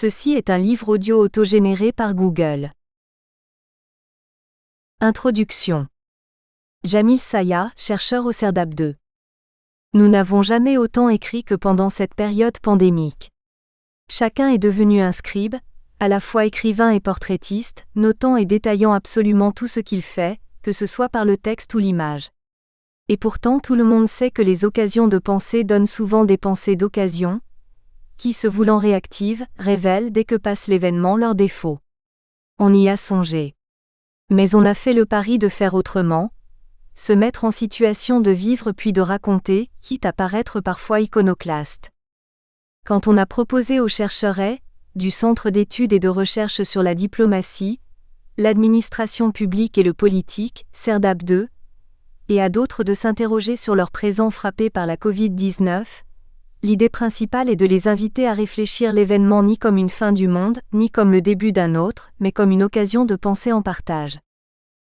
Ceci est un livre audio autogénéré par Google. Introduction. Jamil Saya, chercheur au CERDAP 2. Nous n'avons jamais autant écrit que pendant cette période pandémique. Chacun est devenu un scribe, à la fois écrivain et portraitiste, notant et détaillant absolument tout ce qu'il fait, que ce soit par le texte ou l'image. Et pourtant tout le monde sait que les occasions de pensée donnent souvent des pensées d'occasion, qui, se voulant réactives, révèlent dès que passe l'événement leurs défauts. On y a songé. Mais on a fait le pari de faire autrement, se mettre en situation de vivre puis de raconter, quitte à paraître parfois iconoclaste. Quand on a proposé aux chercheurs du Centre d'études et de recherche sur la diplomatie, l'administration publique et le politique, CERDAP 2, et à d'autres de s'interroger sur leur présent frappé par la Covid-19, l'idée principale est de les inviter à réfléchir l'événement ni comme une fin du monde, ni comme le début d'un autre, mais comme une occasion de penser en partage.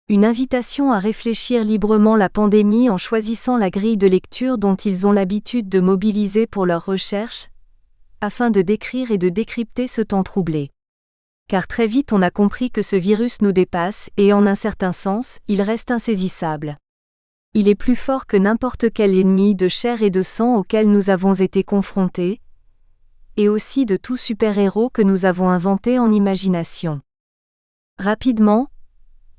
Une invitation à réfléchir librement la pandémie en choisissant la grille de lecture dont ils ont l'habitude de mobiliser pour leurs recherches, afin de décrire et de décrypter ce temps troublé. Car très vite on a compris que ce virus nous dépasse et en un certain sens, il reste insaisissable. Il est plus fort que n'importe quel ennemi de chair et de sang auquel nous avons été confrontés, et aussi de tout super-héros que nous avons inventé en imagination. Rapidement,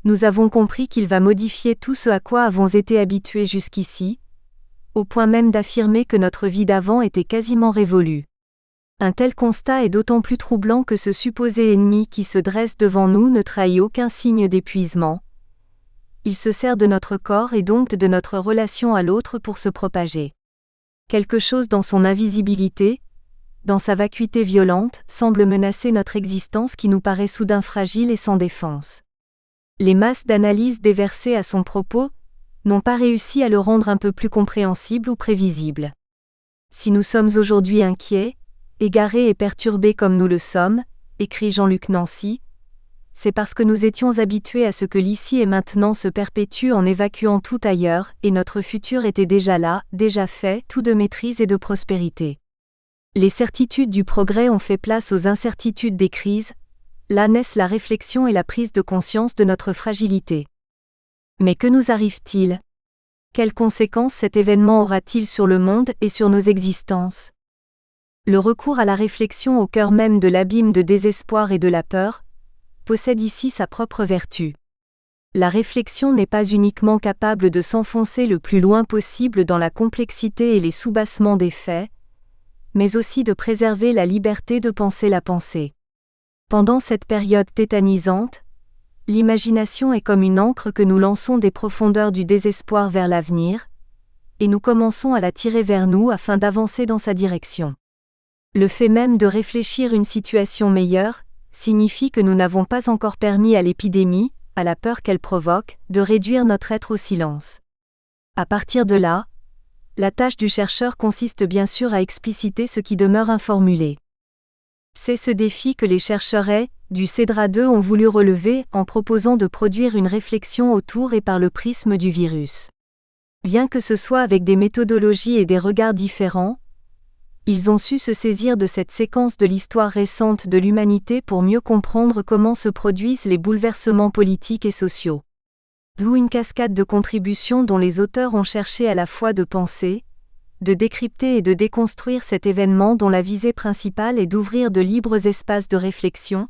nous avons compris qu'il va modifier tout ce à quoi avons été habitués jusqu'ici, au point même d'affirmer que notre vie d'avant était quasiment révolue. Un tel constat est d'autant plus troublant que ce supposé ennemi qui se dresse devant nous ne trahit aucun signe d'épuisement. Il se sert de notre corps et donc de notre relation à l'autre pour se propager. Quelque chose dans son invisibilité, dans sa vacuité violente, semble menacer notre existence qui nous paraît soudain fragile et sans défense. Les masses d'analyses déversées à son propos n'ont pas réussi à le rendre un peu plus compréhensible ou prévisible. Si nous sommes aujourd'hui inquiets, égarés et perturbés comme nous le sommes, écrit Jean-Luc Nancy, c'est parce que nous étions habitués à ce que l'ici et maintenant se perpétue en évacuant tout ailleurs, et notre futur était déjà là, déjà fait, tout de maîtrise et de prospérité. Les certitudes du progrès ont fait place aux incertitudes des crises, là naissent la réflexion et la prise de conscience de notre fragilité. Mais que nous arrive-t-il ? Quelles conséquences cet événement aura-t-il sur le monde et sur nos existences ? Le recours à la réflexion au cœur même de l'abîme de désespoir et de la peur, possède ici sa propre vertu. La réflexion n'est pas uniquement capable de s'enfoncer le plus loin possible dans la complexité et les soubassements des faits, mais aussi de préserver la liberté de penser la pensée. Pendant cette période tétanisante, l'imagination est comme une ancre que nous lançons des profondeurs du désespoir vers l'avenir, et nous commençons à la tirer vers nous afin d'avancer dans sa direction. Le fait même de réfléchir une situation meilleure signifie que nous n'avons pas encore permis à l'épidémie, à la peur qu'elle provoque, de réduire notre être au silence. À partir de là, la tâche du chercheur consiste bien sûr à expliciter ce qui demeure informulé. C'est ce défi que les chercheurs du CEDRA 2 ont voulu relever en proposant de produire une réflexion autour et par le prisme du virus. Bien que ce soit avec des méthodologies et des regards différents, ils ont su se saisir de cette séquence de l'histoire récente de l'humanité pour mieux comprendre comment se produisent les bouleversements politiques et sociaux. D'où une cascade de contributions dont les auteurs ont cherché à la fois de penser, de décrypter et de déconstruire cet événement dont la visée principale est d'ouvrir de libres espaces de réflexion,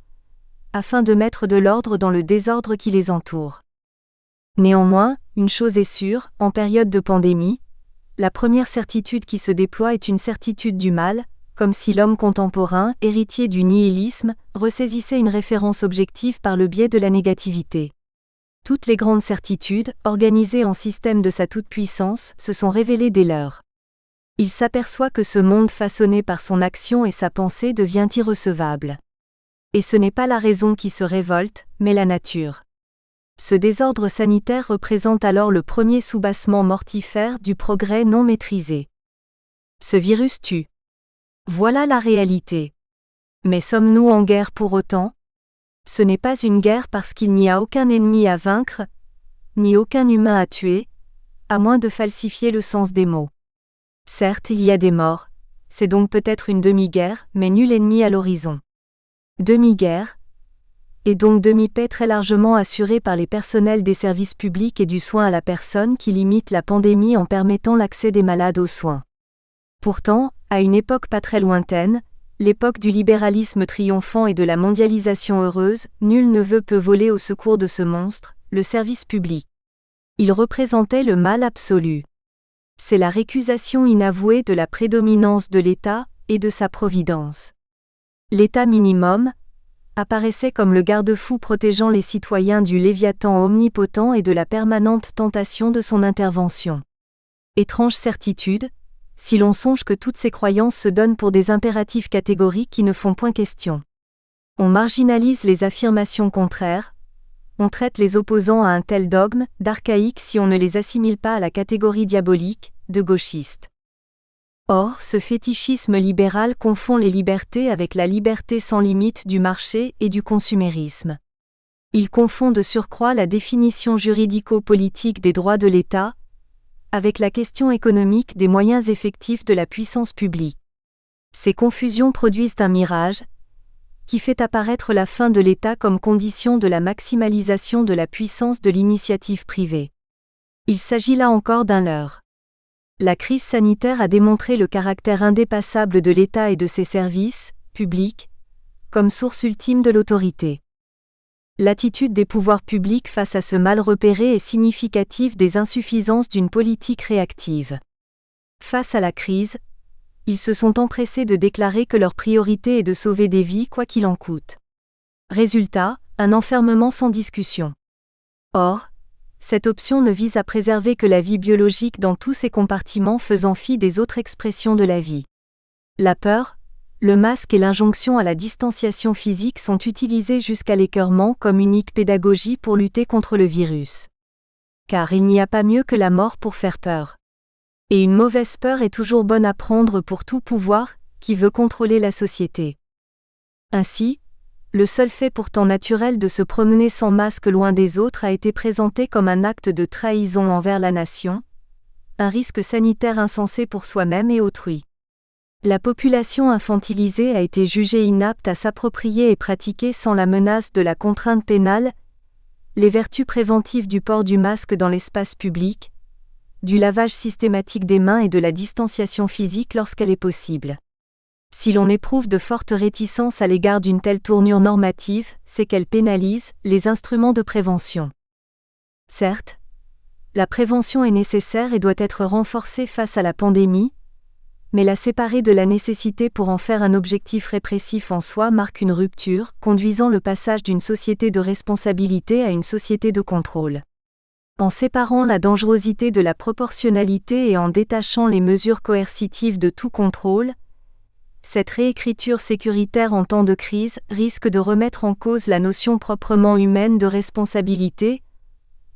afin de mettre de l'ordre dans le désordre qui les entoure. Néanmoins, une chose est sûre, en période de pandémie, la première certitude qui se déploie est une certitude du mal, comme si l'homme contemporain, héritier du nihilisme, ressaisissait une référence objective par le biais de la négativité. Toutes les grandes certitudes, organisées en système de sa toute-puissance, se sont révélées dès lors. Il s'aperçoit que ce monde façonné par son action et sa pensée devient irrecevable. Et ce n'est pas la raison qui se révolte, mais la nature. Ce désordre sanitaire représente alors le premier soubassement mortifère du progrès non maîtrisé. Ce virus tue. Voilà la réalité. Mais sommes-nous en guerre pour autant ? Ce n'est pas une guerre parce qu'il n'y a aucun ennemi à vaincre, ni aucun humain à tuer, à moins de falsifier le sens des mots. Certes, il y a des morts, c'est donc peut-être une demi-guerre, mais nul ennemi à l'horizon. demi-guerre, et donc demi-paix très largement assurée par les personnels des services publics et du soin à la personne qui limitent la pandémie en permettant l'accès des malades aux soins. Pourtant, à une époque pas très lointaine, l'époque du libéralisme triomphant et de la mondialisation heureuse, nul ne peut voler au secours de ce monstre, le service public. Il représentait le mal absolu. C'est la récusation inavouée de la prédominance de l'État et de sa providence. L'État minimum apparaissait comme le garde-fou protégeant les citoyens du Léviathan omnipotent et de la permanente tentation de son intervention. Étrange certitude, si l'on songe que toutes ces croyances se donnent pour des impératifs catégoriques qui ne font point question. On marginalise les affirmations contraires, on traite les opposants à un tel dogme d'archaïque si on ne les assimile pas à la catégorie diabolique, de gauchiste. Or, ce fétichisme libéral confond les libertés avec la liberté sans limite du marché et du consumérisme. Il confond de surcroît la définition juridico-politique des droits de l'État avec la question économique des moyens effectifs de la puissance publique. Ces confusions produisent un mirage qui fait apparaître la fin de l'État comme condition de la maximalisation de la puissance de l'initiative privée. Il s'agit là encore d'un leurre. La crise sanitaire a démontré le caractère indépassable de l'État et de ses services, publics, comme source ultime de l'autorité. L'attitude des pouvoirs publics face à ce mal repéré est significative des insuffisances d'une politique réactive. Face à la crise, ils se sont empressés de déclarer que leur priorité est de sauver des vies quoi qu'il en coûte. Résultat, un enfermement sans discussion. Or, cette option ne vise à préserver que la vie biologique dans tous ses compartiments faisant fi des autres expressions de la vie. La peur, le masque et l'injonction à la distanciation physique sont utilisés jusqu'à l'écœurement comme unique pédagogie pour lutter contre le virus. Car il n'y a pas mieux que la mort pour faire peur. Et une mauvaise peur est toujours bonne à prendre pour tout pouvoir qui veut contrôler la société. Ainsi, le seul fait pourtant naturel de se promener sans masque loin des autres a été présenté comme un acte de trahison envers la nation, un risque sanitaire insensé pour soi-même et autrui. La population infantilisée a été jugée inapte à s'approprier et pratiquer sans la menace de la contrainte pénale les vertus préventives du port du masque dans l'espace public, du lavage systématique des mains et de la distanciation physique lorsqu'elle est possible. Si l'on éprouve de fortes réticences à l'égard d'une telle tournure normative, c'est qu'elle pénalise les instruments de prévention. Certes, la prévention est nécessaire et doit être renforcée face à la pandémie, mais la séparer de la nécessité pour en faire un objectif répressif en soi marque une rupture, conduisant le passage d'une société de responsabilité à une société de contrôle. En séparant la dangerosité de la proportionnalité et en détachant les mesures coercitives de tout contrôle, cette réécriture sécuritaire en temps de crise risque de remettre en cause la notion proprement humaine de responsabilité,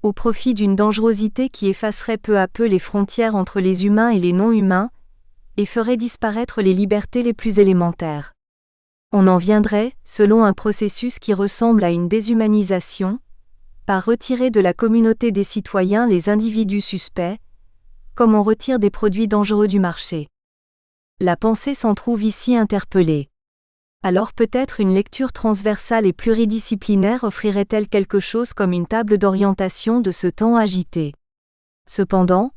au profit d'une dangerosité qui effacerait peu à peu les frontières entre les humains et les non-humains, et ferait disparaître les libertés les plus élémentaires. On en viendrait, selon un processus qui ressemble à une déshumanisation, par retirer de la communauté des citoyens les individus suspects, comme on retire des produits dangereux du marché. La pensée s'en trouve ici interpellée. Alors peut-être une lecture transversale et pluridisciplinaire offrirait-elle quelque chose comme une table d'orientation de ce temps agité. Cependant,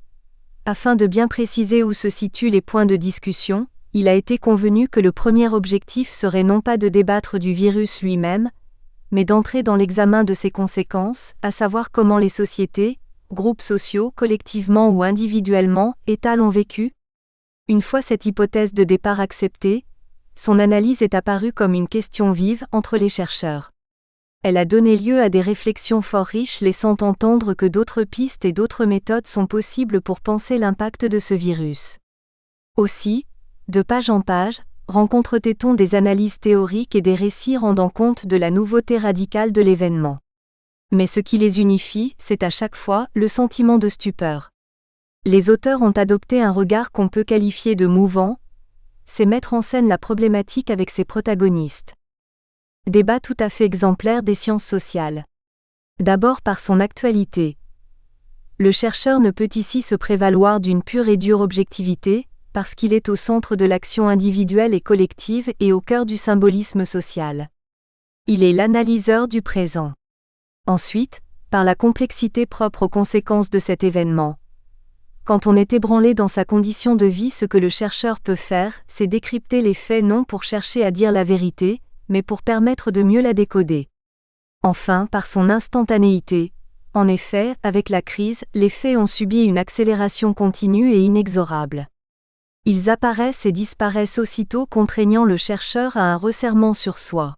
afin de bien préciser où se situent les points de discussion, il a été convenu que le premier objectif serait non pas de débattre du virus lui-même, mais d'entrer dans l'examen de ses conséquences, à savoir comment les sociétés, groupes sociaux, collectivement ou individuellement, États l'ont vécu. Une fois cette hypothèse de départ acceptée, son analyse est apparue comme une question vive entre les chercheurs. Elle a donné lieu à des réflexions fort riches laissant entendre que d'autres pistes et d'autres méthodes sont possibles pour penser l'impact de ce virus. Aussi, de page en page, rencontre-t-on des analyses théoriques et des récits rendant compte de la nouveauté radicale de l'événement. Mais ce qui les unifie, c'est à chaque fois le sentiment de stupeur. Les auteurs ont adopté un regard qu'on peut qualifier de mouvant, c'est mettre en scène la problématique avec ses protagonistes. Débat tout à fait exemplaire des sciences sociales. D'abord par son actualité. Le chercheur ne peut ici se prévaloir d'une pure et dure objectivité, parce qu'il est au centre de l'action individuelle et collective et au cœur du symbolisme social. Il est l'analyseur du présent. Ensuite, par la complexité propre aux conséquences de cet événement. Quand on est ébranlé dans sa condition de vie, ce que le chercheur peut faire, c'est décrypter les faits non pour chercher à dire la vérité, mais pour permettre de mieux la décoder. Enfin, par son instantanéité. En effet, avec la crise, les faits ont subi une accélération continue et inexorable. Ils apparaissent et disparaissent aussitôt, contraignant le chercheur à un resserrement sur soi.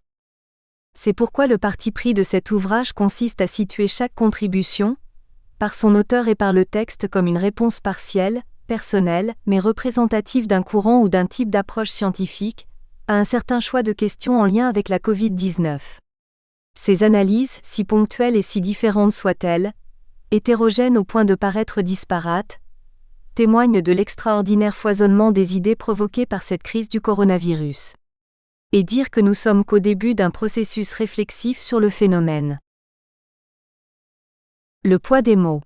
C'est pourquoi le parti pris de cet ouvrage consiste à situer chaque contribution, par son auteur et par le texte, comme une réponse partielle, personnelle, mais représentative d'un courant ou d'un type d'approche scientifique, à un certain choix de questions en lien avec la Covid-19. Ces analyses, si ponctuelles et si différentes soient-elles, hétérogènes au point de paraître disparates, témoignent de l'extraordinaire foisonnement des idées provoquées par cette crise du coronavirus. Et dire que nous sommes qu'au début d'un processus réflexif sur le phénomène. Le poids des mots.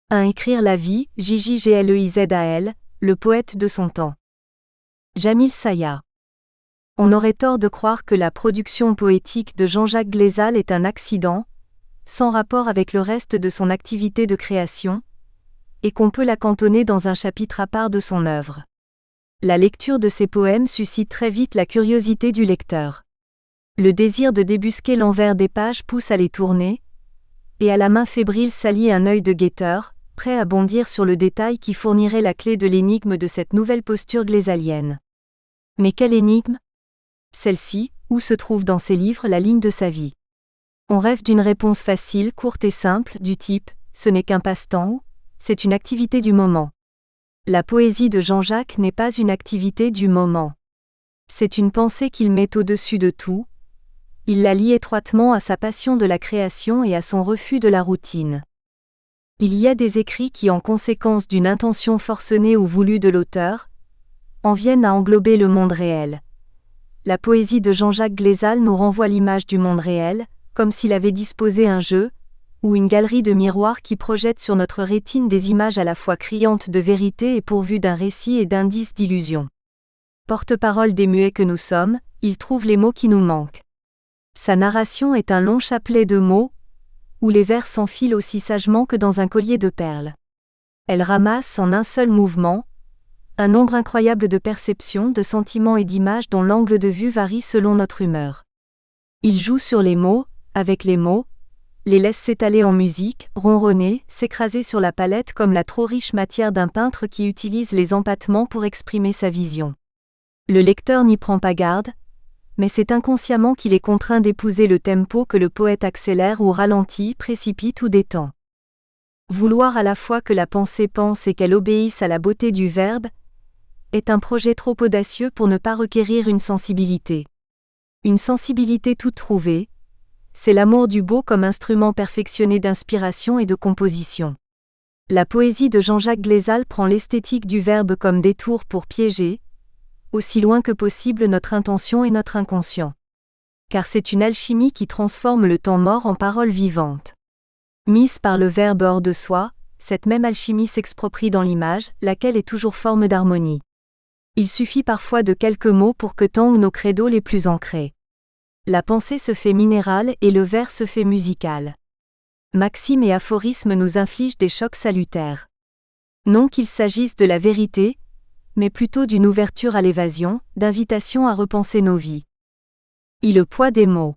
1. Écrire la vie, J.J.Gleizal, le poète de son temps. Jamil Sayah. On aurait tort de croire que la production poétique de Jean-Jacques Gleizal est un accident, sans rapport avec le reste de son activité de création, et qu'on peut la cantonner dans un chapitre à part de son œuvre. La lecture de ses poèmes suscite très vite la curiosité du lecteur. Le désir de débusquer l'envers des pages pousse à les tourner, et à la main fébrile s'allie un œil de guetteur, prêt à bondir sur le détail qui fournirait la clé de l'énigme de cette nouvelle posture gleizalienne. Mais quelle énigme ? Celle-ci, où se trouve dans ses livres la ligne de sa vie. On rêve d'une réponse facile, courte et simple, du type « ce n'est qu'un passe-temps » ou « c'est une activité du moment ». La poésie de Jean-Jacques n'est pas une activité du moment. C'est une pensée qu'il met au-dessus de tout. Il la lie étroitement à sa passion de la création et à son refus de la routine. Il y a des écrits qui, en conséquence d'une intention forcenée ou voulue de l'auteur, en viennent à englober le monde réel. La poésie de Jean-Jacques Gleizal nous renvoie l'image du monde réel, comme s'il avait disposé un jeu, ou une galerie de miroirs qui projette sur notre rétine des images à la fois criantes de vérité et pourvues d'un récit et d'indices d'illusion. Porte-parole des muets que nous sommes, il trouve les mots qui nous manquent. Sa narration est un long chapelet de mots, où les vers s'enfilent aussi sagement que dans un collier de perles. Elle ramasse en un seul mouvement un nombre incroyable de perceptions, de sentiments et d'images dont l'angle de vue varie selon notre humeur. Il joue sur les mots, avec les mots, les laisse s'étaler en musique, ronronner, s'écraser sur la palette comme la trop riche matière d'un peintre qui utilise les empattements pour exprimer sa vision. Le lecteur n'y prend pas garde, mais c'est inconsciemment qu'il est contraint d'épouser le tempo que le poète accélère ou ralentit, précipite ou détend. Vouloir à la fois que la pensée pense et qu'elle obéisse à la beauté du verbe est un projet trop audacieux pour ne pas requérir une sensibilité. Une sensibilité toute trouvée, c'est l'amour du beau comme instrument perfectionné d'inspiration et de composition. La poésie de Jean-Jacques Gleizal prend l'esthétique du verbe comme détour pour piéger, aussi loin que possible notre intention et notre inconscient. Car c'est une alchimie qui transforme le temps mort en parole vivante. Mise par le verbe hors de soi, cette même alchimie s'exproprie dans l'image, laquelle est toujours forme d'harmonie. Il suffit parfois de quelques mots pour que tanguent nos credos les plus ancrés. La pensée se fait minérale et le vers se fait musical. Maximes et aphorismes nous infligent des chocs salutaires. Non qu'il s'agisse de la vérité, mais plutôt d'une ouverture à l'évasion, d'invitation à repenser nos vies. Le poids des mots.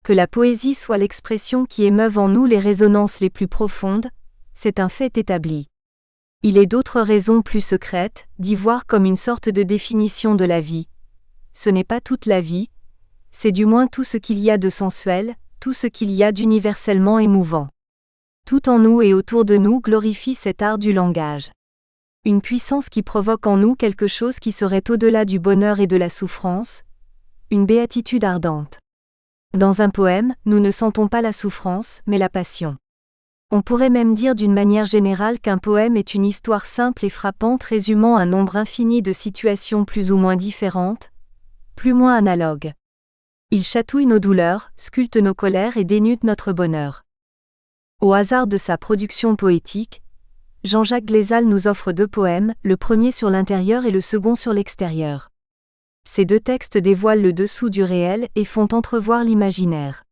Que la poésie soit l'expression qui émeuve en nous les résonances les plus profondes, c'est un fait établi. Il est d'autres raisons plus secrètes, d'y voir comme une sorte de définition de la vie. Ce n'est pas toute la vie, c'est du moins tout ce qu'il y a de sensuel, tout ce qu'il y a d'universellement émouvant. Tout en nous et autour de nous glorifie cet art du langage. Une puissance qui provoque en nous quelque chose qui serait au-delà du bonheur et de la souffrance, une béatitude ardente. Dans un poème, nous ne sentons pas la souffrance, mais la passion. On pourrait même dire d'une manière générale qu'un poème est une histoire simple et frappante résumant un nombre infini de situations plus ou moins différentes, plus ou moins analogues. Il chatouille nos douleurs, sculpte nos colères et dénude notre bonheur. Au hasard de sa production poétique, Jean-Jacques Gleizal nous offre deux poèmes, le premier sur l'intérieur et le second sur l'extérieur. Ces deux textes dévoilent le dessous du réel et font entrevoir l'imaginaire.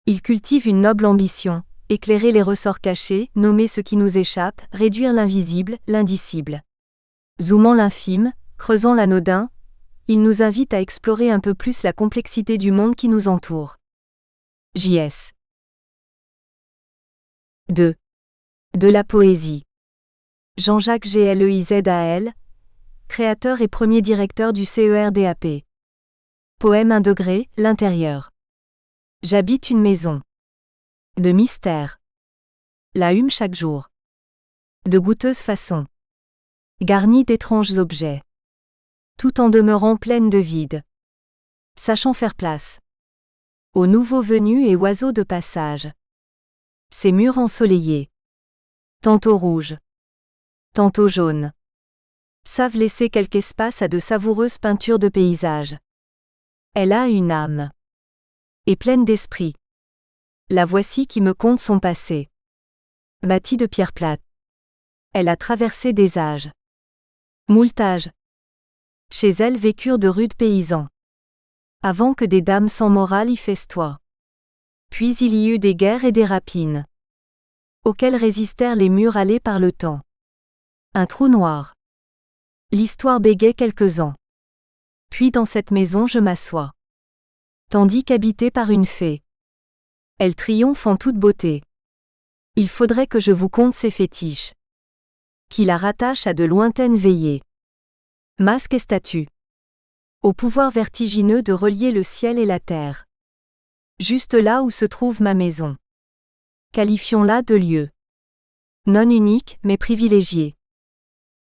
Ils cultivent une noble ambition, éclairer les ressorts cachés, nommer ce qui nous échappe, réduire l'invisible, l'indicible. Zoomant l'infime, creusant l'anodin, ils nous invitent à explorer un peu plus la complexité du monde qui nous entoure. J.S. 2. De la poésie. Jean-Jacques Glizal, créateur et premier directeur du CERDAP. Poème 1 degré, l'intérieur. J'habite une maison. De mystère. La hume chaque jour. De goûteuses façons. Garnie d'étranges objets. Tout en demeurant pleine de vide. Sachant faire place. Aux nouveaux venus et oiseaux de passage. Ces murs ensoleillés. Tantôt rouges. Tantôt jaunes. Savent laisser quelque espace à de savoureuses peintures de paysages. Elle a une âme. Et pleine d'esprit. La voici qui me conte son passé. Bâtie de pierres plates. Elle a traversé des âges. Moult âges. Chez elle vécurent de rudes paysans. Avant que des dames sans morale y festoient. Puis il y eut des guerres et des rapines. Auxquelles résistèrent les murs allés par le temps. Un trou noir. L'histoire bégait quelques ans. Puis dans cette maison je m'assois. Tandis qu'habitée par une fée. Elle triomphe en toute beauté. Il faudrait que je vous conte ses fétiches. Qui la rattachent à de lointaines veillées. Masques et statues. Au pouvoir vertigineux de relier le ciel et la terre. Juste là où se trouve ma maison. Qualifions-la de lieu. Non unique, mais privilégié.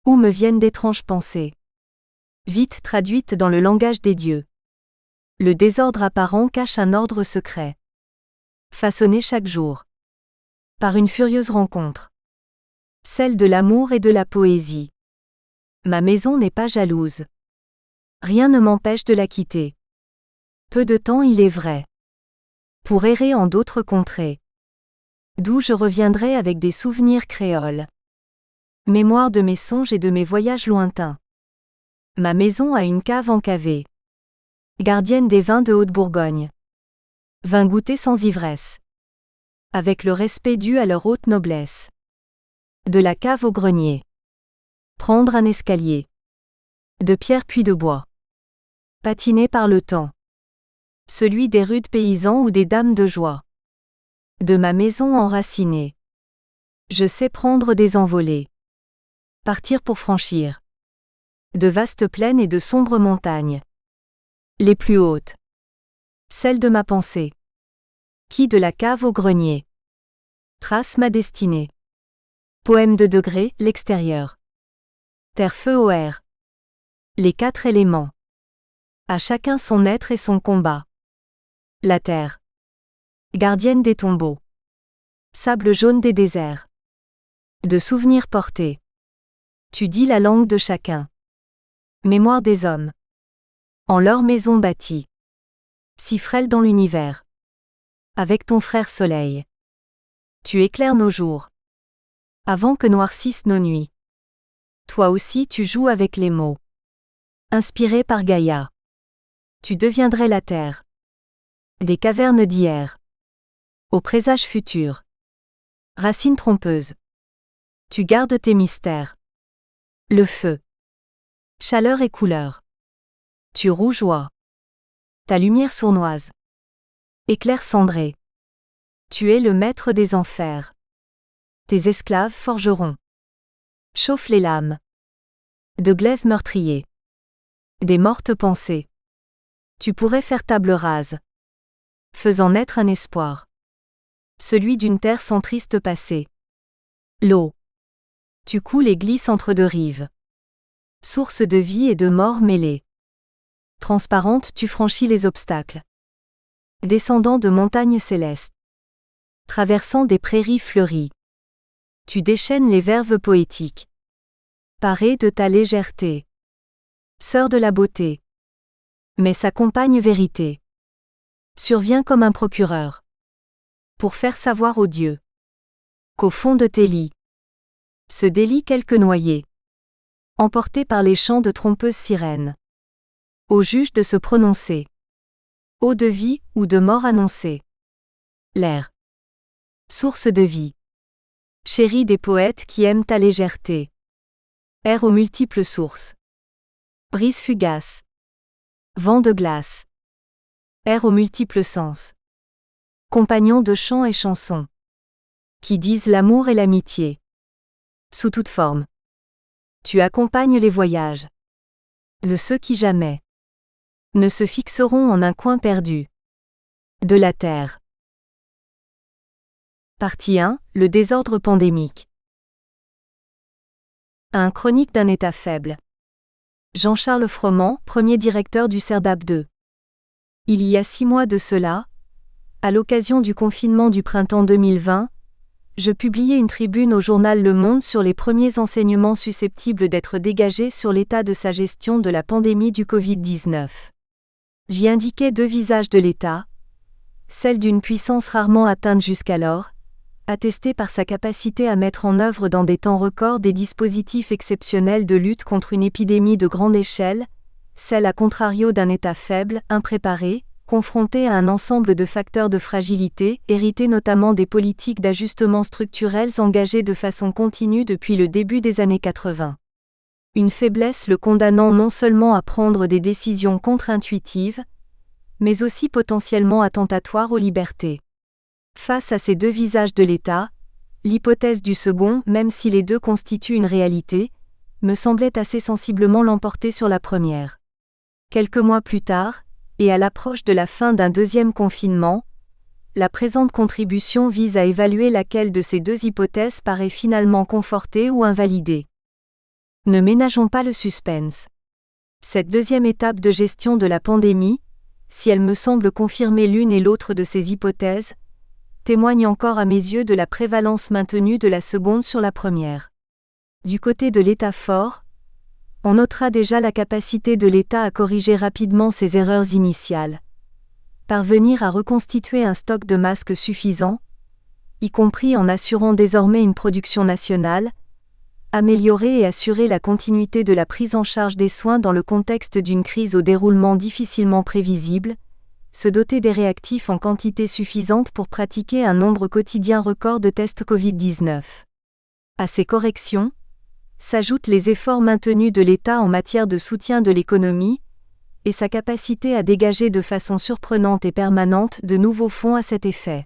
Où me viennent d'étranges pensées. Vite traduites dans le langage des dieux. Le désordre apparent cache un ordre secret. Façonné chaque jour. Par une furieuse rencontre. Celle de l'amour et de la poésie. Ma maison n'est pas jalouse. Rien ne m'empêche de la quitter. Peu de temps il est vrai. Pour errer en d'autres contrées. D'où je reviendrai avec des souvenirs créoles. Mémoire de mes songes et de mes voyages lointains. Ma maison a une cave encavée. Gardienne des vins de Haute-Bourgogne. Vins goûtés sans ivresse. Avec le respect dû à leur haute noblesse. De la cave au grenier. Prendre un escalier. De pierre puis de bois. Patiné par le temps. Celui des rudes paysans ou des dames de joie. De ma maison enracinée. Je sais prendre des envolées. Partir pour franchir. De vastes plaines et de sombres montagnes. Les plus hautes. Celles de ma pensée. Qui de la cave au grenier. Trace ma destinée. Poème 2 degrés, l'extérieur. Terre, feu, eau, air. Les 4 éléments. À chacun son être et son combat. La terre. Gardienne des tombeaux. Sable jaune des déserts. De souvenirs portés. Tu dis la langue de chacun. Mémoire des hommes. En leur maison bâtie. Si frêle dans l'univers. Avec ton frère soleil. Tu éclaires nos jours. Avant que noircissent nos nuits. Toi aussi tu joues avec les mots. Inspiré par Gaïa. Tu deviendrais la terre. Des cavernes d'hier. Au présage futur. Racine trompeuse. Tu gardes tes mystères. Le feu. Chaleur et couleur. Tu rougeois. Ta lumière sournoise. Éclair cendré. Tu es le maître des enfers. Tes esclaves forgeront. Chauffe les lames. De glaives meurtriers. Des mortes pensées. Tu pourrais faire table rase. Faisant naître un espoir. Celui d'une terre sans triste passé. L'eau. Tu coules et glisses entre deux rives. Source de vie et de mort mêlée. Transparente, tu franchis les obstacles. Descendant de montagnes célestes. Traversant des prairies fleuries. Tu déchaînes les verves poétiques. Parée de ta légèreté. Sœur de la beauté. Mais sa compagne vérité. Survient comme un procureur. Pour faire savoir aux dieux. Qu'au fond de tes lits. Se délient quelques noyés. Emportés par les chants de trompeuses sirènes. Au juge de se prononcer. Eau de vie ou de mort annoncée. L'air. Source de vie. Chérie des poètes qui aiment ta légèreté. Air aux multiples sources. Brise fugace. Vent de glace. Air aux multiples sens. Compagnons de chants et chansons. Qui disent l'amour et l'amitié. Sous toute forme. Tu accompagnes les voyages. De ceux qui jamais ne se fixeront en un coin perdu de la terre. Partie 1. Le désordre pandémique. Un chronique d'un état faible. Jean-Charles Froment, premier directeur du CERDAP 2. Il y a 6 mois de cela, à l'occasion du confinement du printemps 2020, je publiais une tribune au journal Le Monde sur les premiers enseignements susceptibles d'être dégagés sur l'état de sa gestion de la pandémie du Covid-19. J'y indiquais 2 visages de l'État, celle d'une puissance rarement atteinte jusqu'alors, attestée par sa capacité à mettre en œuvre dans des temps records des dispositifs exceptionnels de lutte contre une épidémie de grande échelle, celle à contrario d'un État faible, impréparé, confronté à un ensemble de facteurs de fragilité, hérités notamment des politiques d'ajustement structurels engagées de façon continue depuis le début des années 80. Une faiblesse le condamnant non seulement à prendre des décisions contre-intuitives, mais aussi potentiellement attentatoires aux libertés. Face à ces 2 visages de l'État, l'hypothèse du second, même si les 2 constituent une réalité, me semblait assez sensiblement l'emporter sur la première. Quelques mois plus tard, et à l'approche de la fin d'un 2e confinement, la présente contribution vise à évaluer laquelle de ces 2 hypothèses paraît finalement confortée ou invalidée. Ne ménageons pas le suspense. Cette 2e étape de gestion de la pandémie, si elle me semble confirmer l'une et l'autre de ces hypothèses, témoigne encore à mes yeux de la prévalence maintenue de la seconde sur la première. Du côté de l'État fort, on notera déjà la capacité de l'État à corriger rapidement ses erreurs initiales, parvenir à reconstituer un stock de masques suffisant, y compris en assurant désormais une production nationale, améliorer et assurer la continuité de la prise en charge des soins dans le contexte d'une crise au déroulement difficilement prévisible, se doter des réactifs en quantité suffisante pour pratiquer un nombre quotidien record de tests Covid-19. À ces corrections, s'ajoutent les efforts maintenus de l'État en matière de soutien de l'économie, et sa capacité à dégager de façon surprenante et permanente de nouveaux fonds à cet effet.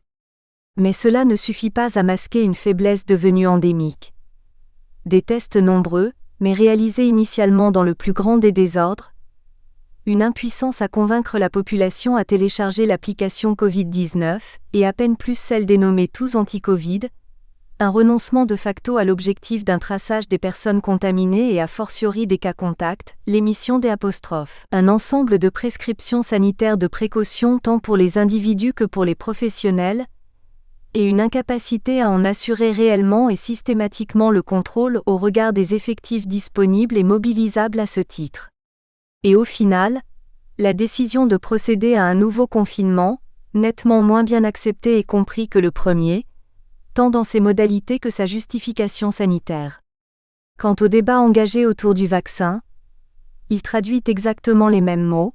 Mais cela ne suffit pas à masquer une faiblesse devenue endémique. Des tests nombreux, mais réalisés initialement dans le plus grand des désordres, une impuissance à convaincre la population à télécharger l'application Covid-19, et à peine plus celle dénommée Tous Anti-Covid, un renoncement de facto à l'objectif d'un traçage des personnes contaminées et a fortiori des cas contacts, l'émission des apostrophes, un ensemble de prescriptions sanitaires de précaution tant pour les individus que pour les professionnels, et une incapacité à en assurer réellement et systématiquement le contrôle au regard des effectifs disponibles et mobilisables à ce titre. Et au final, la décision de procéder à un nouveau confinement, nettement moins bien accepté et compris que le premier, tant dans ses modalités que sa justification sanitaire. Quant au débat engagé autour du vaccin, il traduit exactement les mêmes mots: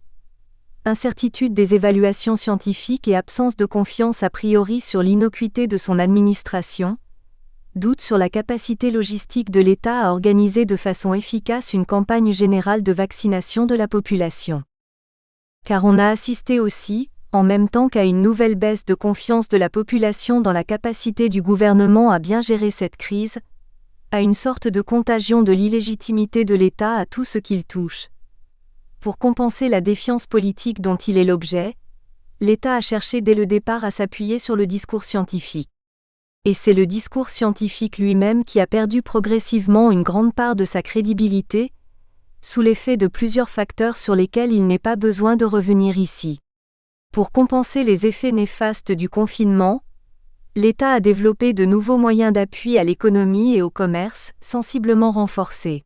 incertitude des évaluations scientifiques et absence de confiance a priori sur l'innocuité de son administration, doute sur la capacité logistique de l'État à organiser de façon efficace une campagne générale de vaccination de la population. Car on a assisté aussi, en même temps qu'à une nouvelle baisse de confiance de la population dans la capacité du gouvernement à bien gérer cette crise, à une sorte de contagion de l'illégitimité de l'État à tout ce qu'il touche. Pour compenser la défiance politique dont il est l'objet, l'État a cherché dès le départ à s'appuyer sur le discours scientifique. Et c'est le discours scientifique lui-même qui a perdu progressivement une grande part de sa crédibilité, sous l'effet de plusieurs facteurs sur lesquels il n'est pas besoin de revenir ici. Pour compenser les effets néfastes du confinement, l'État a développé de nouveaux moyens d'appui à l'économie et au commerce, sensiblement renforcés.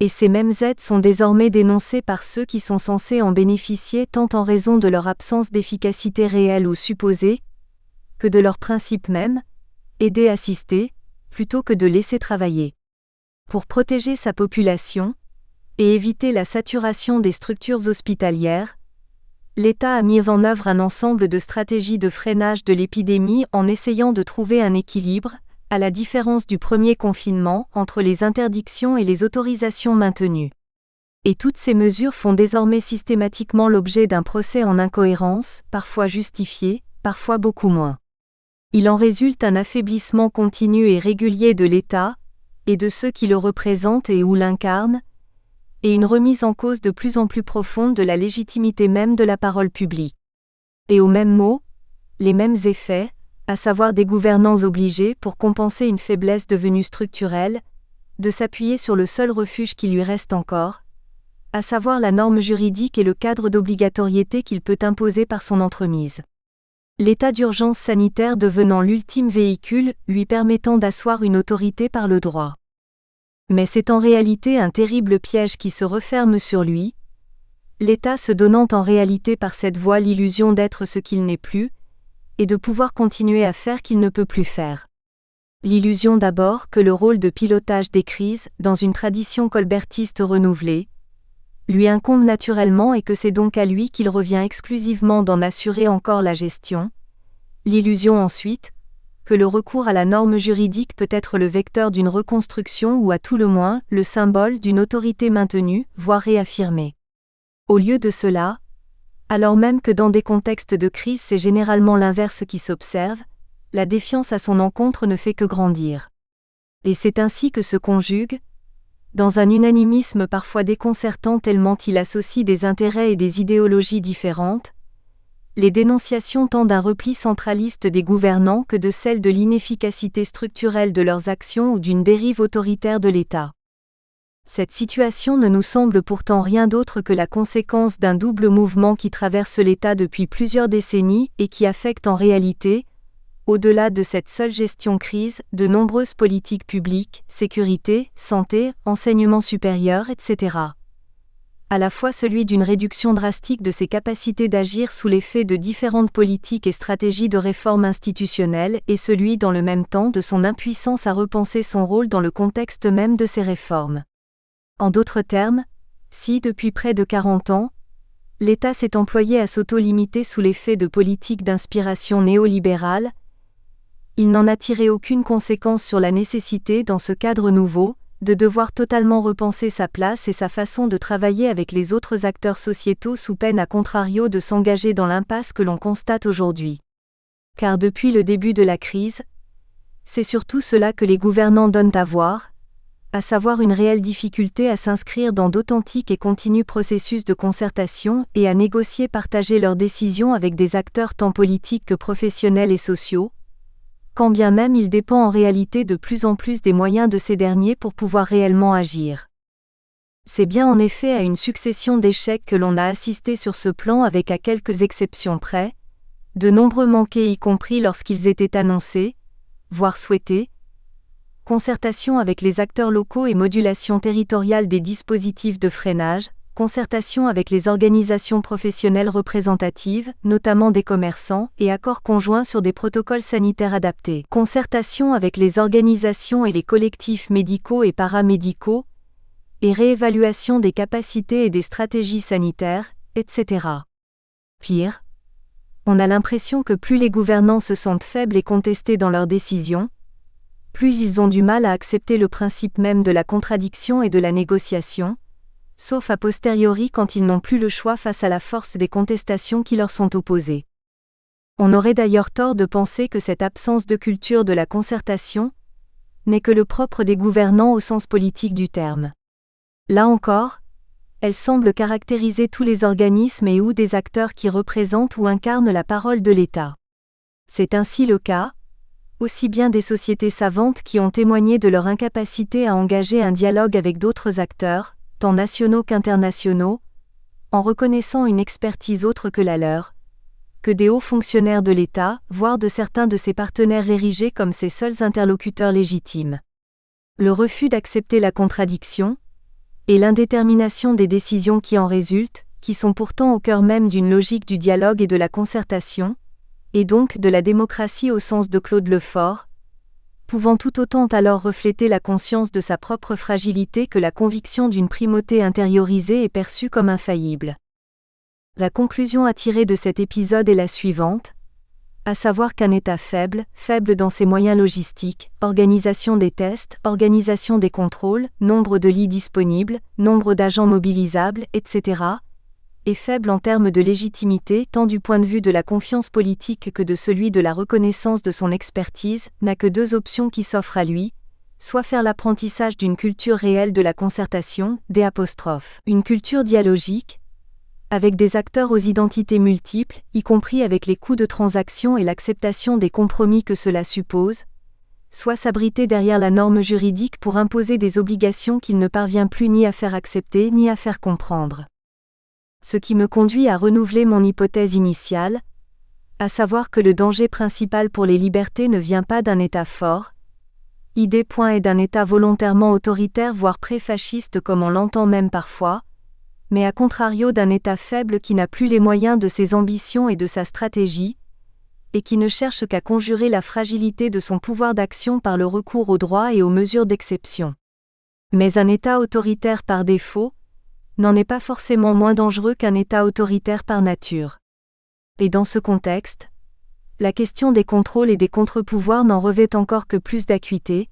Et ces mêmes aides sont désormais dénoncées par ceux qui sont censés en bénéficier tant en raison de leur absence d'efficacité réelle ou supposée, que de leur principe même, aider assister, plutôt que de laisser travailler. Pour protéger sa population, et éviter la saturation des structures hospitalières, l'État a mis en œuvre un ensemble de stratégies de freinage de l'épidémie en essayant de trouver un équilibre, à la différence du premier confinement, entre les interdictions et les autorisations maintenues. Et toutes ces mesures font désormais systématiquement l'objet d'un procès en incohérence, parfois justifié, parfois beaucoup moins. Il en résulte un affaiblissement continu et régulier de l'État, et de ceux qui le représentent et ou l'incarnent, et une remise en cause de plus en plus profonde de la légitimité même de la parole publique. Et aux mêmes mots, les mêmes effets, à savoir des gouvernants obligés, pour compenser une faiblesse devenue structurelle, de s'appuyer sur le seul refuge qui lui reste encore, à savoir la norme juridique et le cadre d'obligatoriété qu'il peut imposer par son entremise. L'état d'urgence sanitaire devenant l'ultime véhicule lui permettant d'asseoir une autorité par le droit. Mais c'est en réalité un terrible piège qui se referme sur lui, l'État se donnant en réalité par cette voie l'illusion d'être ce qu'il n'est plus, et de pouvoir continuer à faire qu'il ne peut plus faire. L'illusion d'abord que le rôle de pilotage des crises, dans une tradition colbertiste renouvelée, lui incombe naturellement et que c'est donc à lui qu'il revient exclusivement d'en assurer encore la gestion. L'illusion ensuite, que le recours à la norme juridique peut être le vecteur d'une reconstruction ou à tout le moins, le symbole d'une autorité maintenue, voire réaffirmée. Au lieu de cela, alors même que dans des contextes de crise c'est généralement l'inverse qui s'observe, la défiance à son encontre ne fait que grandir. Et c'est ainsi que se conjugue, dans un unanimisme parfois déconcertant tellement il associe des intérêts et des idéologies différentes, les dénonciations tant d'un repli centraliste des gouvernants que de celles de l'inefficacité structurelle de leurs actions ou d'une dérive autoritaire de l'État. Cette situation ne nous semble pourtant rien d'autre que la conséquence d'un double mouvement qui traverse l'État depuis plusieurs décennies et qui affecte en réalité, au-delà de cette seule gestion crise, de nombreuses politiques publiques, sécurité, santé, enseignement supérieur, etc. À la fois celui d'une réduction drastique de ses capacités d'agir sous l'effet de différentes politiques et stratégies de réforme institutionnelle et celui dans le même temps de son impuissance à repenser son rôle dans le contexte même de ces réformes. En d'autres termes, si depuis près de 40 ans, l'État s'est employé à s'auto-limiter sous l'effet de politiques d'inspiration néolibérale, il n'en a tiré aucune conséquence sur la nécessité, dans ce cadre nouveau, de devoir totalement repenser sa place et sa façon de travailler avec les autres acteurs sociétaux sous peine à contrario de s'engager dans l'impasse que l'on constate aujourd'hui. Car depuis le début de la crise, c'est surtout cela que les gouvernants donnent à voir, à savoir une réelle difficulté à s'inscrire dans d'authentiques et continus processus de concertation et à négocier partager leurs décisions avec des acteurs tant politiques que professionnels et sociaux, quand bien même il dépend en réalité de plus en plus des moyens de ces derniers pour pouvoir réellement agir. C'est bien en effet à une succession d'échecs que l'on a assisté sur ce plan avec à quelques exceptions près, de nombreux manqués y compris lorsqu'ils étaient annoncés, voire souhaités, concertation avec les acteurs locaux et modulation territoriale des dispositifs de freinage, concertation avec les organisations professionnelles représentatives, notamment des commerçants, et accords conjoints sur des protocoles sanitaires adaptés, concertation avec les organisations et les collectifs médicaux et paramédicaux, et réévaluation des capacités et des stratégies sanitaires, etc. Pire, on a l'impression que plus les gouvernants se sentent faibles et contestés dans leurs décisions, plus ils ont du mal à accepter le principe même de la contradiction et de la négociation, sauf a posteriori quand ils n'ont plus le choix face à la force des contestations qui leur sont opposées. On aurait d'ailleurs tort de penser que cette absence de culture de la concertation n'est que le propre des gouvernants au sens politique du terme. Là encore, elle semble caractériser tous les organismes et ou des acteurs qui représentent ou incarnent la parole de l'État. C'est ainsi le cas, aussi bien des sociétés savantes qui ont témoigné de leur incapacité à engager un dialogue avec d'autres acteurs, tant nationaux qu'internationaux, en reconnaissant une expertise autre que la leur, que des hauts fonctionnaires de l'État, voire de certains de ses partenaires érigés comme ses seuls interlocuteurs légitimes. Le refus d'accepter la contradiction, et l'indétermination des décisions qui en résultent, qui sont pourtant au cœur même d'une logique du dialogue et de la concertation, et donc de la démocratie au sens de Claude Lefort, pouvant tout autant alors refléter la conscience de sa propre fragilité que la conviction d'une primauté intériorisée et perçue comme infaillible. La conclusion à tirer de cet épisode est la suivante, à savoir qu'un État faible dans ses moyens logistiques, organisation des tests, organisation des contrôles, nombre de lits disponibles, nombre d'agents mobilisables, etc., est faible en termes de légitimité tant du point de vue de la confiance politique que de celui de la reconnaissance de son expertise, n'a que deux options qui s'offrent à lui, soit faire l'apprentissage d'une culture réelle de la concertation, une culture dialogique, avec des acteurs aux identités multiples, y compris avec les coûts de transaction et l'acceptation des compromis que cela suppose, soit s'abriter derrière la norme juridique pour imposer des obligations qu'il ne parvient plus ni à faire accepter ni à faire comprendre. Ce qui me conduit à renouveler mon hypothèse initiale, à savoir que le danger principal pour les libertés ne vient pas d'un État fort, est d'un État volontairement autoritaire voire pré-fasciste comme on l'entend même parfois, mais à contrario d'un État faible qui n'a plus les moyens de ses ambitions et de sa stratégie, et qui ne cherche qu'à conjurer la fragilité de son pouvoir d'action par le recours aux droits et aux mesures d'exception. Mais un État autoritaire par défaut n'en est pas forcément moins dangereux qu'un État autoritaire par nature. Et dans ce contexte, la question des contrôles et des contre-pouvoirs n'en revêt encore que plus d'acuité,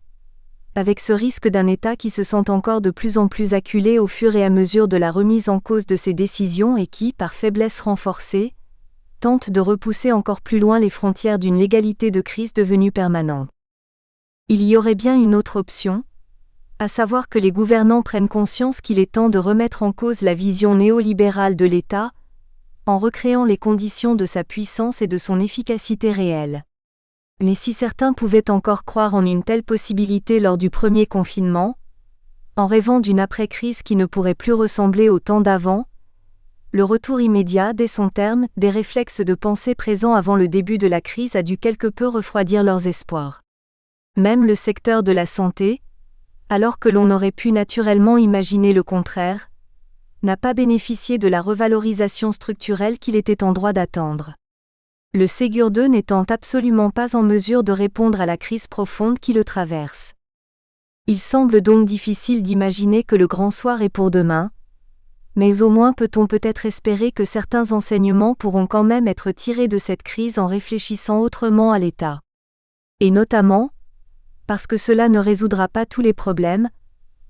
avec ce risque d'un État qui se sent encore de plus en plus acculé au fur et à mesure de la remise en cause de ses décisions et qui, par faiblesse renforcée, tente de repousser encore plus loin les frontières d'une légalité de crise devenue permanente. Il y aurait bien une autre option, à savoir que les gouvernants prennent conscience qu'il est temps de remettre en cause la vision néolibérale de l'État, en recréant les conditions de sa puissance et de son efficacité réelle. Mais si certains pouvaient encore croire en une telle possibilité lors du premier confinement, en rêvant d'une après-crise qui ne pourrait plus ressembler au temps d'avant, le retour immédiat dès son terme des réflexes de pensée présents avant le début de la crise a dû quelque peu refroidir leurs espoirs. Même le secteur de la santé, alors que l'on aurait pu naturellement imaginer le contraire, n'a pas bénéficié de la revalorisation structurelle qu'il était en droit d'attendre. Le Ségur 2 n'étant absolument pas en mesure de répondre à la crise profonde qui le traverse. Il semble donc difficile d'imaginer que le grand soir est pour demain, mais au moins peut-on peut-être espérer que certains enseignements pourront quand même être tirés de cette crise en réfléchissant autrement à l'État. Et notamment, parce que cela ne résoudra pas tous les problèmes,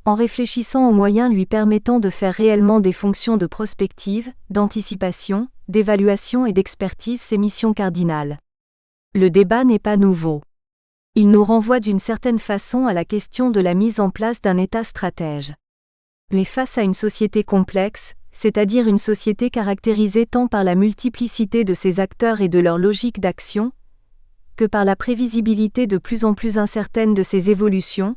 en réfléchissant aux moyens lui permettant de faire réellement des fonctions de prospective, d'anticipation, d'évaluation et d'expertise ses missions cardinales. Le débat n'est pas nouveau. Il nous renvoie d'une certaine façon à la question de la mise en place d'un État stratège. Mais face à une société complexe, c'est-à-dire une société caractérisée tant par la multiplicité de ses acteurs et de leur logique d'action, que par la prévisibilité de plus en plus incertaine de ses évolutions,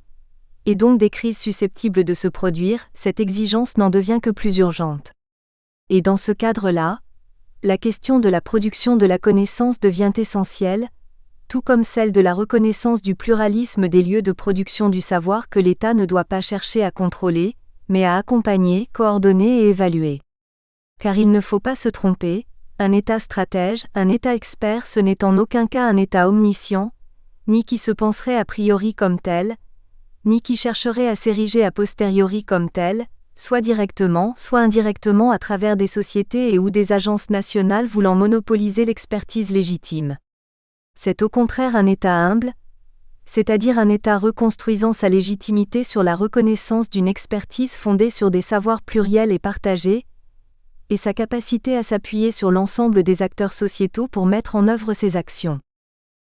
et donc des crises susceptibles de se produire, cette exigence n'en devient que plus urgente. Et dans ce cadre-là, la question de la production de la connaissance devient essentielle, tout comme celle de la reconnaissance du pluralisme des lieux de production du savoir que l'État ne doit pas chercher à contrôler, mais à accompagner, coordonner et évaluer. Car il ne faut pas se tromper, un État stratège, un État expert ce n'est en aucun cas un État omniscient, ni qui se penserait a priori comme tel, ni qui chercherait à s'ériger a posteriori comme tel, soit directement, soit indirectement à travers des sociétés et ou des agences nationales voulant monopoliser l'expertise légitime. C'est au contraire un État humble, c'est-à-dire un État reconstruisant sa légitimité sur la reconnaissance d'une expertise fondée sur des savoirs pluriels et partagés, et sa capacité à s'appuyer sur l'ensemble des acteurs sociétaux pour mettre en œuvre ses actions.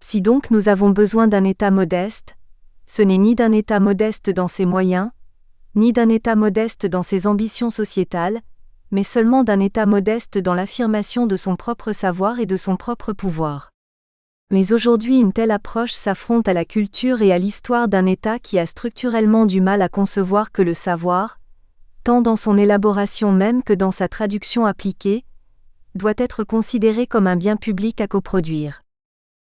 Si donc nous avons besoin d'un État modeste, ce n'est ni d'un État modeste dans ses moyens, ni d'un État modeste dans ses ambitions sociétales, mais seulement d'un État modeste dans l'affirmation de son propre savoir et de son propre pouvoir. Mais aujourd'hui une telle approche s'affronte à la culture et à l'histoire d'un État qui a structurellement du mal à concevoir que le savoir, tant dans son élaboration même que dans sa traduction appliquée, doit être considéré comme un bien public à coproduire.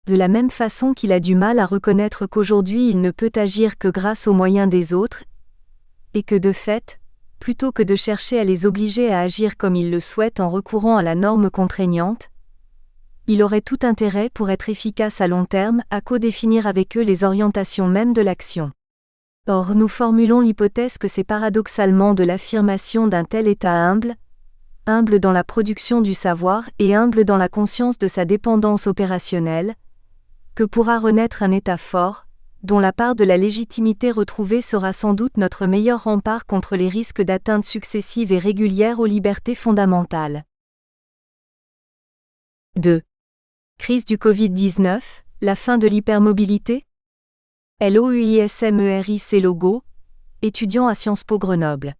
De la même façon qu'il a du mal à reconnaître qu'aujourd'hui il ne peut agir que grâce aux moyens des autres, et que de fait, plutôt que de chercher à les obliger à agir comme ils le souhaitent en recourant à la norme contraignante, il aurait tout intérêt pour être efficace à long terme à co-définir avec eux les orientations mêmes de l'action. Or nous formulons l'hypothèse que c'est paradoxalement de l'affirmation d'un tel état humble dans la production du savoir et humble dans la conscience de sa dépendance opérationnelle, que pourra renaître un état fort, dont la part de la légitimité retrouvée sera sans doute notre meilleur rempart contre les risques d'atteinte successives et régulières aux libertés fondamentales. 2. Crise du Covid-19, la fin de l'hypermobilité ? LOUISMERIC Logo, étudiant à Sciences Po Grenoble.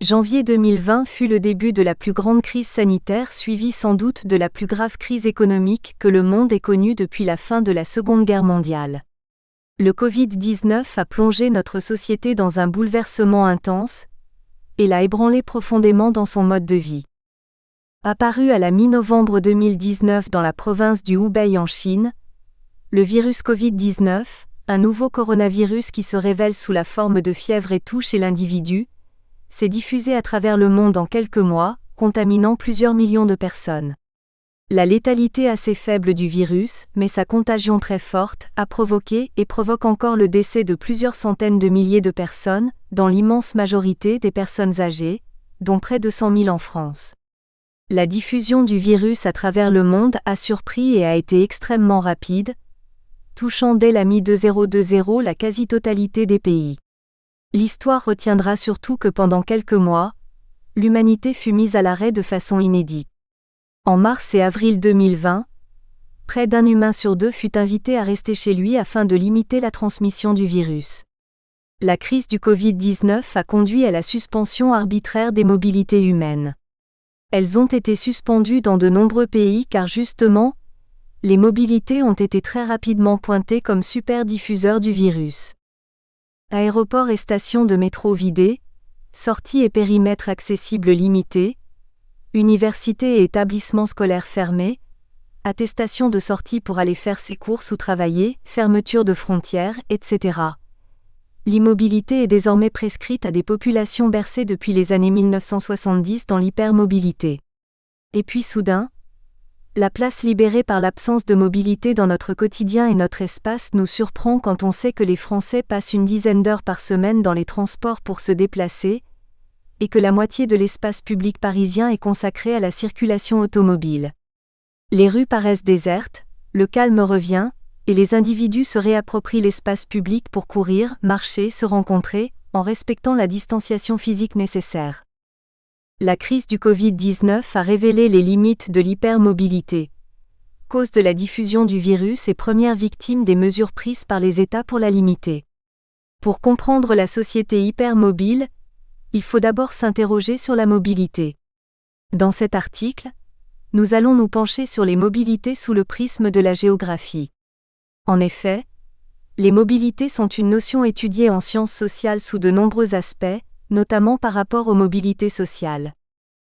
Janvier 2020 fut le début de la plus grande crise sanitaire suivie sans doute de la plus grave crise économique que le monde ait connue depuis la fin de la Seconde Guerre mondiale. Le Covid-19 a plongé notre société dans un bouleversement intense et l'a ébranlé profondément dans son mode de vie. Apparu à la mi-novembre 2019 dans la province du Hubei en Chine, le virus Covid-19, un nouveau coronavirus qui se révèle sous la forme de fièvre et toux chez l'individu, s'est diffusé à travers le monde en quelques mois, contaminant plusieurs millions de personnes. La létalité assez faible du virus, mais sa contagion très forte, a provoqué et provoque encore le décès de plusieurs centaines de milliers de personnes, dans l'immense majorité des personnes âgées, dont près de 100 000 en France. La diffusion du virus à travers le monde a surpris et a été extrêmement rapide, touchant dès la mi-2020 la quasi-totalité des pays. L'histoire retiendra surtout que pendant quelques mois, l'humanité fut mise à l'arrêt de façon inédite. En mars et avril 2020, près d'un humain sur deux fut invité à rester chez lui afin de limiter la transmission du virus. La crise du Covid-19 a conduit à la suspension arbitraire des mobilités humaines. Elles ont été suspendues dans de nombreux pays car justement, les mobilités ont été très rapidement pointées comme super-diffuseurs du virus. Aéroports et stations de métro vidés, sorties et périmètres accessibles limités, universités et établissements scolaires fermés, attestation de sortie pour aller faire ses courses ou travailler, fermeture de frontières, etc. L'immobilité est désormais prescrite à des populations bercées depuis les années 1970 dans l'hypermobilité. Et puis soudain, la place libérée par l'absence de mobilité dans notre quotidien et notre espace nous surprend quand on sait que les Français passent une dizaine d'heures par semaine dans les transports pour se déplacer, et que la moitié de l'espace public parisien est consacré à la circulation automobile. Les rues paraissent désertes, le calme revient, et les individus se réapproprient l'espace public pour courir, marcher, se rencontrer, en respectant la distanciation physique nécessaire. La crise du Covid-19 a révélé les limites de l'hypermobilité, cause de la diffusion du virus et première victime des mesures prises par les États pour la limiter. Pour comprendre la société hypermobile, il faut d'abord s'interroger sur la mobilité. Dans cet article, nous allons nous pencher sur les mobilités sous le prisme de la géographie. En effet, les mobilités sont une notion étudiée en sciences sociales sous de nombreux aspects, notamment par rapport aux mobilités sociales.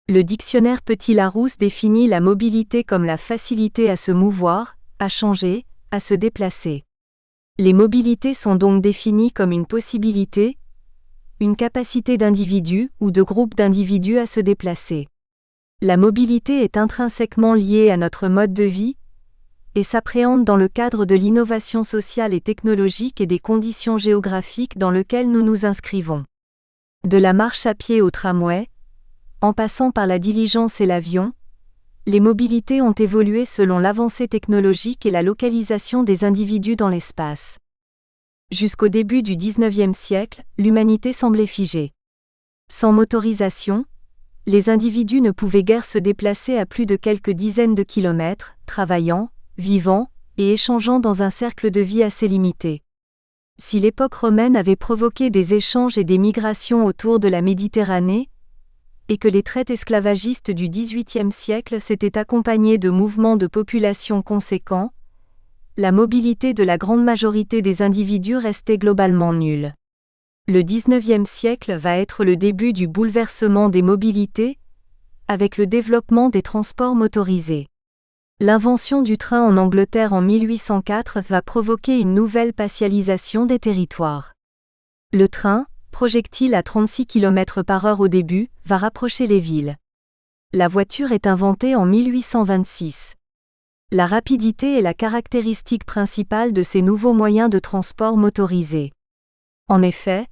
Le dictionnaire Petit-Larousse définit la mobilité comme la facilité à se mouvoir, à changer, à se déplacer. Les mobilités sont donc définies comme une possibilité, une capacité d'individus ou de groupes d'individus à se déplacer. La mobilité est intrinsèquement liée à notre mode de vie et s'appréhende dans le cadre de l'innovation sociale et technologique et des conditions géographiques dans lesquelles nous nous inscrivons. De la marche à pied au tramway, en passant par la diligence et l'avion, les mobilités ont évolué selon l'avancée technologique et la localisation des individus dans l'espace. Jusqu'au début du XIXe siècle, l'humanité semblait figée. Sans motorisation, les individus ne pouvaient guère se déplacer à plus de quelques dizaines de kilomètres, travaillant, vivant et échangeant dans un cercle de vie assez limité. Si l'époque romaine avait provoqué des échanges et des migrations autour de la Méditerranée, et que les traites esclavagistes du XVIIIe siècle s'étaient accompagnés de mouvements de population conséquents, la mobilité de la grande majorité des individus restait globalement nulle. Le XIXe siècle va être le début du bouleversement des mobilités, avec le développement des transports motorisés. L'invention du train en Angleterre en 1804 va provoquer une nouvelle spatialisation des territoires. Le train, projectile à 36 km/h au début, va rapprocher les villes. La voiture est inventée en 1826. La rapidité est la caractéristique principale de ces nouveaux moyens de transport motorisés. En effet,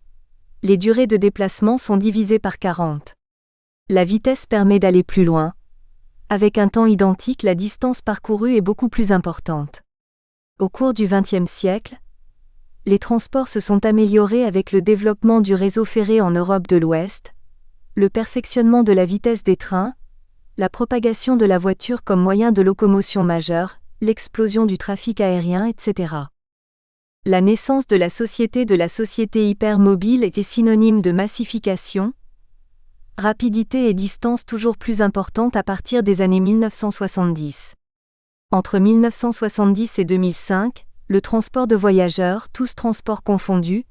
les durées de déplacement sont divisées par 40. La vitesse permet d'aller plus loin. Avec un temps identique, la distance parcourue est beaucoup plus importante. Au cours du XXe siècle, les transports se sont améliorés avec le développement du réseau ferré en Europe de l'Ouest, le perfectionnement de la vitesse des trains, la propagation de la voiture comme moyen de locomotion majeur, l'explosion du trafic aérien, etc. La naissance de la société hypermobile était synonyme de massification, rapidité et distance toujours plus importantes à partir des années 1970. Entre 1970 et 2005, le transport de voyageurs, tous transports confondus,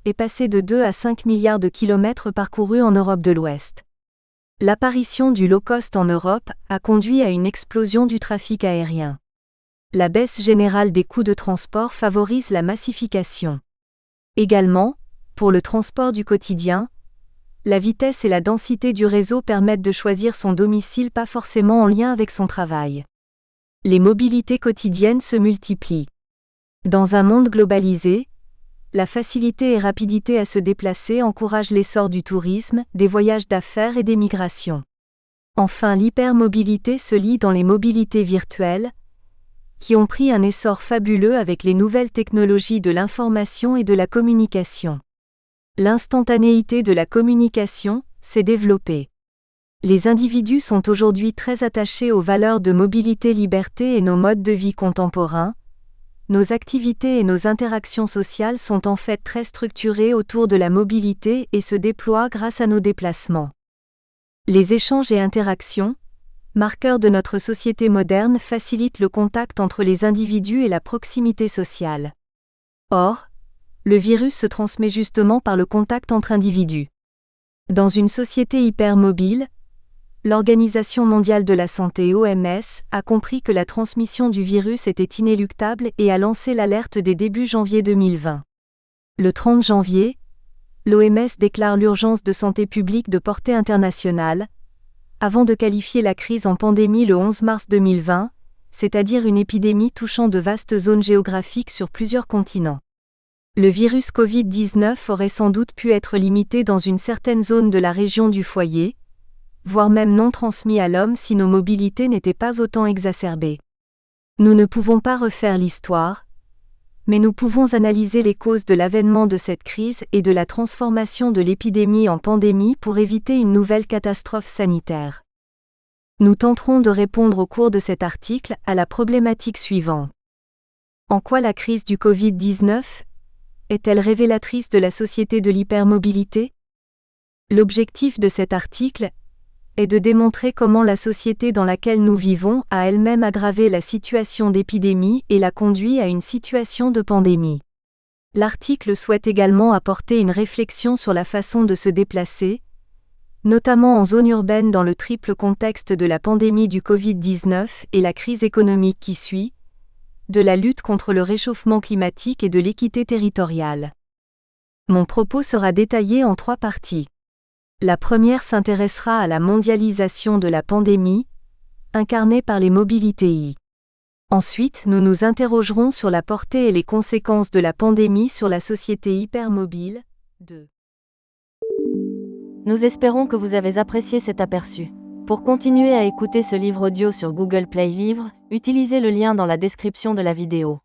est passé de 2 à 5 milliards de kilomètres parcourus en Europe de l'Ouest. L'apparition du low-cost en Europe a conduit à une explosion du trafic aérien. La baisse générale des coûts de transport favorise la massification. Également, pour le transport du quotidien, la vitesse et la densité du réseau permettent de choisir son domicile pas forcément en lien avec son travail. Les mobilités quotidiennes se multiplient. Dans un monde globalisé, la facilité et rapidité à se déplacer encouragent l'essor du tourisme, des voyages d'affaires et des migrations. Enfin, l'hypermobilité se lie dans les mobilités virtuelles, qui ont pris un essor fabuleux avec les nouvelles technologies de l'information et de la communication. L'instantanéité de la communication s'est développée. Les individus sont aujourd'hui très attachés aux valeurs de mobilité-liberté et nos modes de vie contemporains. Nos activités et nos interactions sociales sont en fait très structurées autour de la mobilité et se déploient grâce à nos déplacements. Les échanges et interactions, marqueurs de notre société moderne, facilitent le contact entre les individus et la proximité sociale. Or, le virus se transmet justement par le contact entre individus. Dans une société hypermobile, l'Organisation mondiale de la santé (OMS) a compris que la transmission du virus était inéluctable et a lancé l'alerte dès début janvier 2020. Le 30 janvier, l'OMS déclare l'urgence de santé publique de portée internationale, avant de qualifier la crise en pandémie le 11 mars 2020, c'est-à-dire une épidémie touchant de vastes zones géographiques sur plusieurs continents. Le virus Covid-19 aurait sans doute pu être limité dans une certaine zone de la région du foyer, voire même non transmis à l'homme si nos mobilités n'étaient pas autant exacerbées. Nous ne pouvons pas refaire l'histoire, mais nous pouvons analyser les causes de l'avènement de cette crise et de la transformation de l'épidémie en pandémie pour éviter une nouvelle catastrophe sanitaire. Nous tenterons de répondre au cours de cet article à la problématique suivante. En quoi la crise du Covid-19 est-elle révélatrice de la société de l'hypermobilité ? L'objectif de cet article est de démontrer comment la société dans laquelle nous vivons a elle-même aggravé la situation d'épidémie et l'a conduit à une situation de pandémie. L'article souhaite également apporter une réflexion sur la façon de se déplacer, notamment en zone urbaine dans le triple contexte de la pandémie du Covid-19 et la crise économique qui suit, de la lutte contre le réchauffement climatique et de l'équité territoriale. Mon propos sera détaillé en 3 parties. La première s'intéressera à la mondialisation de la pandémie, incarnée par les mobilités. Ensuite, nous nous interrogerons sur la portée et les conséquences de la pandémie sur la société hypermobile. 2. Nous espérons que vous avez apprécié cet aperçu. Pour continuer à écouter ce livre audio sur Google Play Livres, utilisez le lien dans la description de la vidéo.